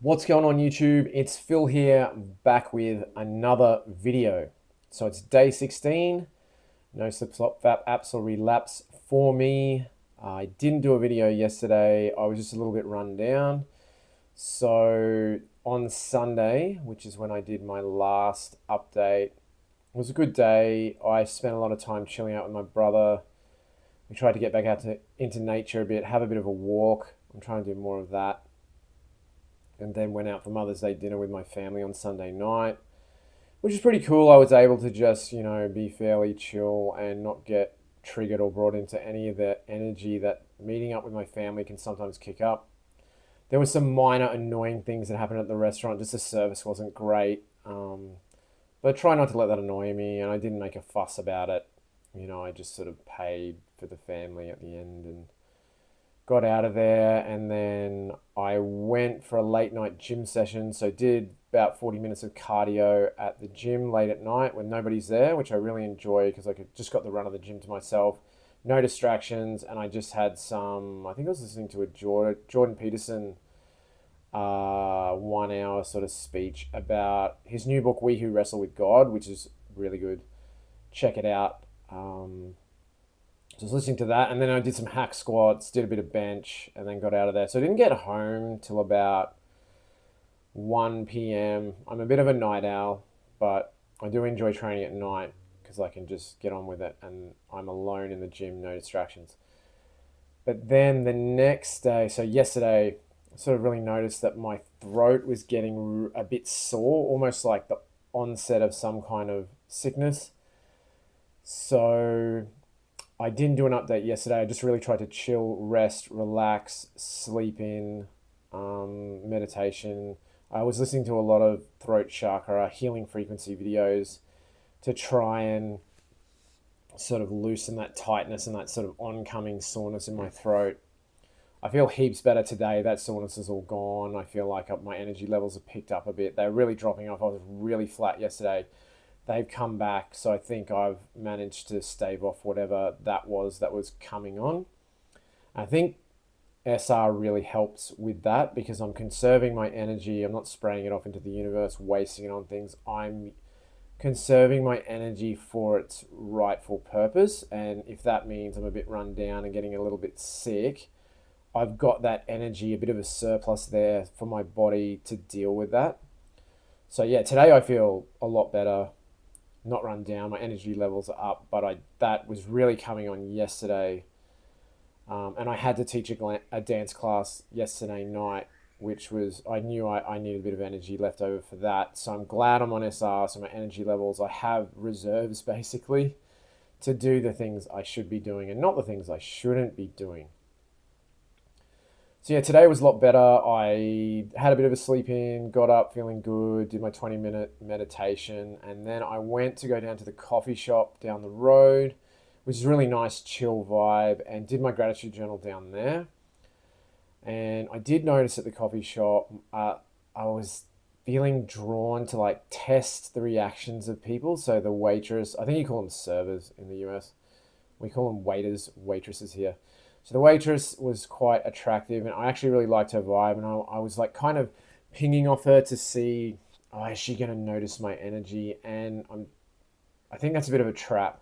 What's going on YouTube? It's Phil here, back with another video. So it's day 16, no slop fap apps or relapse for me. I didn't do a video yesterday. I was just a little bit run down. So on Sunday, which is when I did my last update, it was a good day. I spent a lot of time chilling out with my brother. We tried to get back out into nature a bit, have a bit of a walk. I'm trying to do more of that, and then went out for Mother's Day dinner with my family on Sunday night, which is pretty cool. I was able to just, be fairly chill and not get triggered or brought into any of the energy that meeting up with my family can sometimes kick up. There were some minor annoying things that happened at the restaurant. Just the service wasn't great. But try not to let that annoy me, and I didn't make a fuss about it. I just sort of paid for the family at the end and got out of there, and then I went for a late night gym session. So did about 40 minutes of cardio at the gym late at night when nobody's there, which I really enjoy because I could just got the run of the gym to myself, no distractions, and I just had some. I think I was listening to a Jordan Peterson 1 hour sort of speech about his new book We Who Wrestle with God, which is really good. Check it out. So I was listening to that, and then I did some hack squats, did a bit of bench, and then got out of there. So I didn't get home till about 1 p.m. I'm a bit of a night owl, but I do enjoy training at night because I can just get on with it, and I'm alone in the gym, no distractions. But then the next day, so yesterday, I sort of really noticed that my throat was getting a bit sore, almost like the onset of some kind of sickness. So I didn't do an update yesterday. I just really tried to chill, rest, relax, sleep in, meditation. I was listening to a lot of throat chakra, healing frequency videos to try and sort of loosen that tightness and that sort of oncoming soreness in my throat. I feel heaps better today. That soreness is all gone. I feel like my energy levels have picked up a bit. They're really dropping off. I was really flat yesterday. They've come back, so I think I've managed to stave off whatever that was coming on. I think SR really helps with that because I'm conserving my energy. I'm not spraying it off into the universe, wasting it on things. I'm conserving my energy for its rightful purpose. And if that means I'm a bit run down and getting a little bit sick, I've got that energy, a bit of a surplus there for my body to deal with that. So yeah, today I feel a lot better, not run down. My energy levels are up, but that was really coming on yesterday. And I had to teach a dance class yesterday night, which was, I knew I needed a bit of energy left over for that. So I'm glad I'm on SR, so my energy levels, I have reserves basically to do the things I should be doing and not the things I shouldn't be doing. So yeah, today was a lot better. I had a bit of a sleep in, got up feeling good, did my 20-minute meditation, and then I went to go down to the coffee shop down the road, which is a really nice, chill vibe, and did my gratitude journal down there. And I did notice at the coffee shop, I was feeling drawn to like test the reactions of people. So the waitress, I think you call them servers in the US. We call them waiters, waitresses here. So the waitress was quite attractive, and I actually really liked her vibe. And I was like kind of pinging off her to see, oh, is she going to notice my energy? And I think that's a bit of a trap.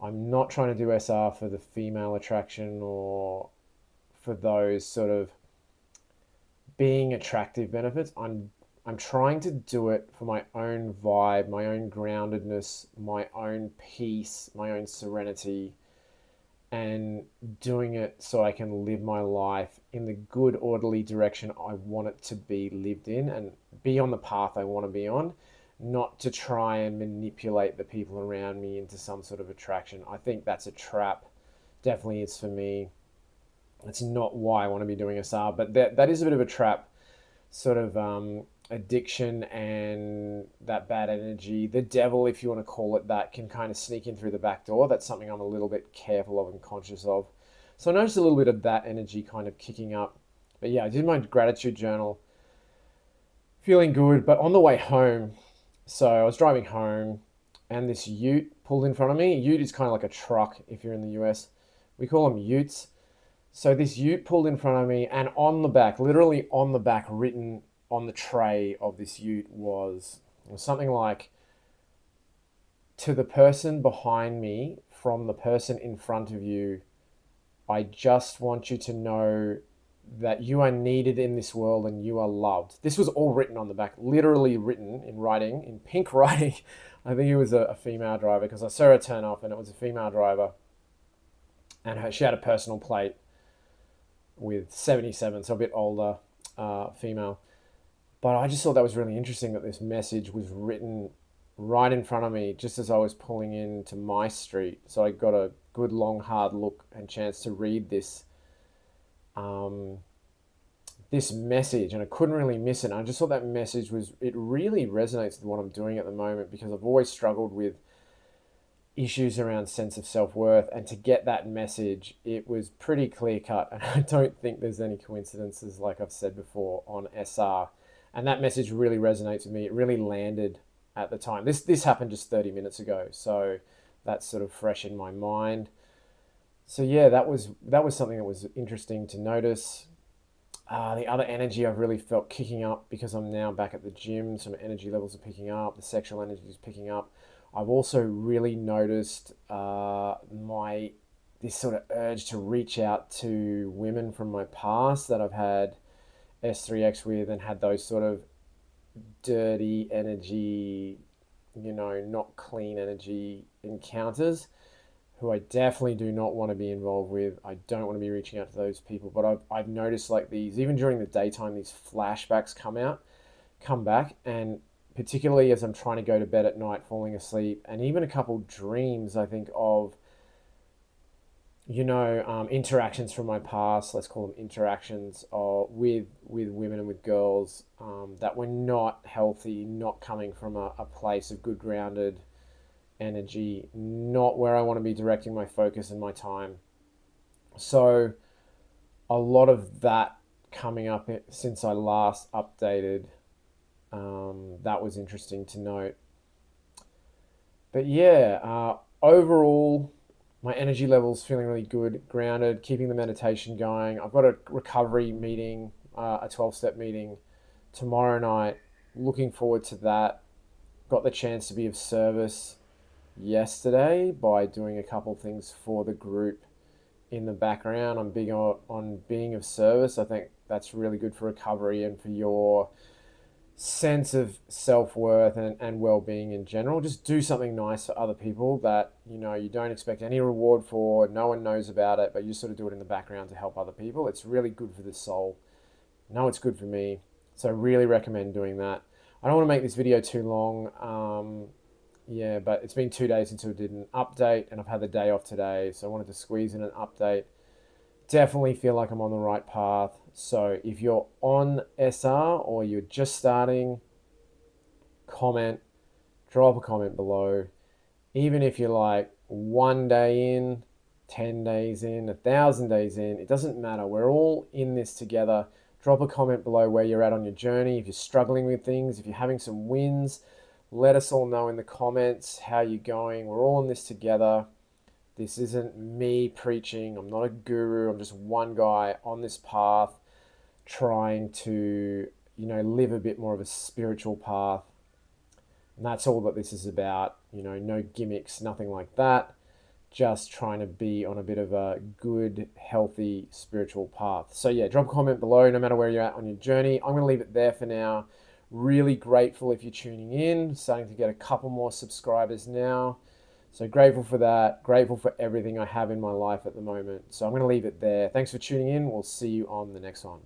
I'm not trying to do SR for the female attraction or for those sort of being attractive benefits. I'm trying to do it for my own vibe, my own groundedness, my own peace, my own serenity, and doing it so I can live my life in the good, orderly direction I want it to be lived in and be on the path I want to be on, not to try and manipulate the people around me into some sort of attraction. I think that's a trap. Definitely is for me. That's not why I want to be doing SR, but that is a bit of a trap, sort of addiction and that bad energy, the devil, if you want to call it that, can kind of sneak in through the back door. That's something I'm a little bit careful of and conscious of. So I noticed a little bit of that energy kind of kicking up. But yeah, I did my gratitude journal, feeling good. But on the way home, so I was driving home and this ute pulled in front of me. A ute is kind of like a truck if you're in the US. We call them utes. So this ute pulled in front of me, and on the back, literally on the back, written on the tray of this ute was something like, to the person behind me from the person in front of you, I just want you to know that you are needed in this world and you are loved. This was all written on the back, literally written in writing, in pink writing. I think it was a female driver, because I saw her turn up and it was a female driver. And she had a personal plate with 77, so a bit older, female. But I just thought that was really interesting that this message was written right in front of me just as I was pulling into my street. So I got a good long hard look and chance to read this this message, and I couldn't really miss it. And I just thought that message it really resonates with what I'm doing at the moment, because I've always struggled with issues around sense of self-worth, and to get that message, it was pretty clear cut. And I don't think there's any coincidences, like I've said before, on SR. And that message really resonates with me. It really landed at the time. This happened just 30 minutes ago, so that's sort of fresh in my mind. So yeah, that was something that was interesting to notice. The other energy I've really felt kicking up, because I'm now back at the gym, so my energy levels are picking up, the sexual energy is picking up. I've also really noticed this sort of urge to reach out to women from my past that I've had S3X with, and had those sort of dirty energy, not clean energy encounters, who I definitely do not want to be involved with. I don't want to be reaching out to those people. But I've noticed, like, these, even during the daytime, these flashbacks come back, and particularly as I'm trying to go to bed at night, falling asleep, and even a couple dreams, I think, of, interactions from my past, let's call them interactions, with women and with girls, that were not healthy, not coming from a place of good grounded energy, not where I want to be directing my focus and my time. So a lot of that coming up since I last updated. That was interesting to note. But yeah, overall, my energy levels feeling really good, grounded, keeping the meditation going. I've got a recovery meeting, a 12-step meeting tomorrow night. Looking forward to that. Got the chance to be of service yesterday by doing a couple things for the group in the background. I'm big on being of service. I think that's really good for recovery and for your sense of self-worth and well-being in general. Just do something nice for other people that you don't expect any reward for, no one knows about it, but you sort of do it in the background to help other people. It's really good for the soul. It's good for me, so I really recommend doing that. I don't want to make this video too long. Yeah, but it's been 2 days since I did an update, and I've had the day off today, so I wanted to squeeze in an update. Definitely feel like I'm on the right path. So if you're on SR or you're just starting, drop a comment below. Even if you're like 1 day in, 10 days in, 1,000 days in, it doesn't matter. We're all in this together. Drop a comment below where you're at on your journey. If you're struggling with things, if you're having some wins, let us all know in the comments how you're going. We're all in this together. This isn't me preaching. I'm not a guru. I'm just one guy on this path trying to, live a bit more of a spiritual path. And that's all that this is about. No gimmicks, nothing like that. Just trying to be on a bit of a good, healthy, spiritual path. So yeah, drop a comment below no matter where you're at on your journey. I'm going to leave it there for now. Really grateful if you're tuning in. Starting to get a couple more subscribers now. So grateful for that. Grateful for everything I have in my life at the moment. So I'm going to leave it there. Thanks for tuning in. We'll see you on the next one.